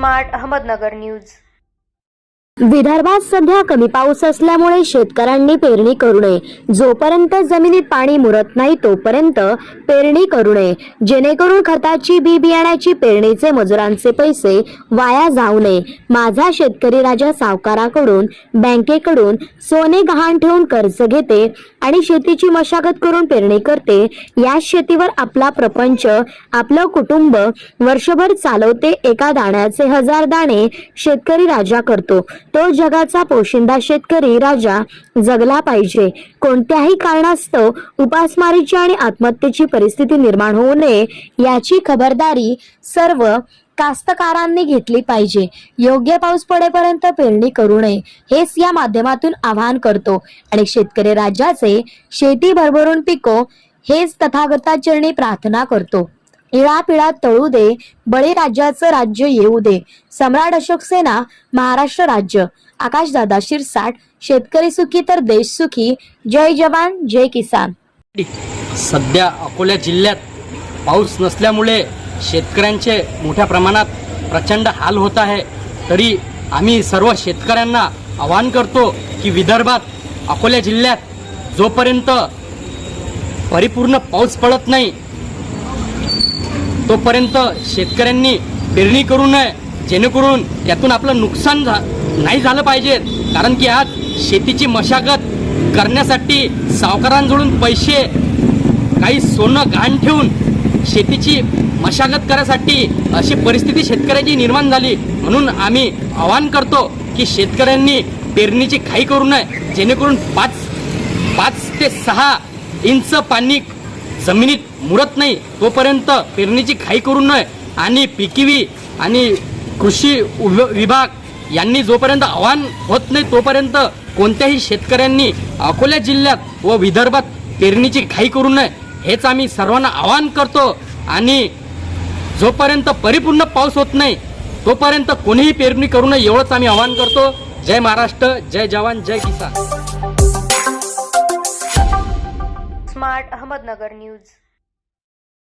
Smart Ahmednagar news. विदर्भात सध्या कमी पाऊस असल्यामुळे शेतकऱ्यांनी पेरणी करू नये। जोपर्यंत जमिनीत पाणी मुरत नाही तोपर्यंत पेरणी करू नये, जेणेकरून खताची बी बियाण्याची पेरणीचे मजुरांचे पैसे वाया जाऊ नये। माझा शेतकरी राजा सावकाराकडून बँकेकडून सोने गहाण ठेवून कर्ज घेते आणि शेतीची मशागत करून पेरणी करते। या शेतीवर आपला प्रपंच, आपलं कुटुंब वर्षभर चालवते। एका दाण्याचे 1000 दाणे शेतकरी राजा करतो। तो जगाचा पोशिंदा शेतकरी राजा जगला पाहिजे। कोणत्याही कारणास्तव उपासमारीची आणि आत्महत्येची परिस्थिती निर्माण होऊ नये याची खबरदारी सर्व कास्तकारांनी घेतली पाहिजे। योग्य पाऊस पडेपर्यंत पेरणी करू नये हेच या माध्यमातून आवाहन करतो आणि शेतकरी राजाचे शेती भरभरून पिको हेच तथागताचरणी प्रार्थना करतो। इळा पिळा तळू दे, बळीराजाचं राज्य येऊ दे। सम्राट अशोक सेना, महाराष्ट्र राज्य। आकाशदादा शिरसाट। शेतकरी सुखी तर देश सुखी। जय जवान जय किसान। सध्या अकोला जिल्ह्यात पाऊस नसल्यामुळे शेतकऱ्यांचे मोठ्या प्रमाणात प्रचंड हाल होत आहे। तरी आम्ही सर्व शेतकऱ्यांना आवाहन करतो की विदर्भात अकोला जिल्ह्यात जोपर्यंत परिपूर्ण पाऊस पडत नाही तोपर्यंत शेतकऱ्यांनी पेरणी करू नये, जेणेकरून यातून आपलं नुकसान नाही झालं पाहिजे। कारण की आज शेतीची मशागत करण्यासाठी सावकारांजवळून पैसे, काही सोनं गहाण ठेवून शेतीची मशागत करायसाठी अशी परिस्थिती शेतकऱ्याची निर्माण झाली। म्हणून आम्ही आवाहन करतो की शेतकऱ्यांनी पेरणीची घाई करू नये, जेणेकरून 5 ते 6 इंच पाणी जमिनीत मुरत नाही तोपर्यंत पेरणीची घाई करू नये। आणि पिकिवी आणि कृषी विभाग यांनी जोपर्यंत आवाहन होत नाही तोपर्यंत कोणत्याही शेतकऱ्यांनी अकोला जिल्ह्यात व विदर्भात पेरणीची घाई करू नये हेच आम्ही सर्वांना आवाहन करतो। आणि जोपर्यंत परिपूर्ण पाऊस होत नाही तोपर्यंत कोणीही पेरणी करू नये एवढंच आम्ही आवाहन करतो। जय महाराष्ट्र, जय जवान, जय किसान। Smart Ahmednagar news.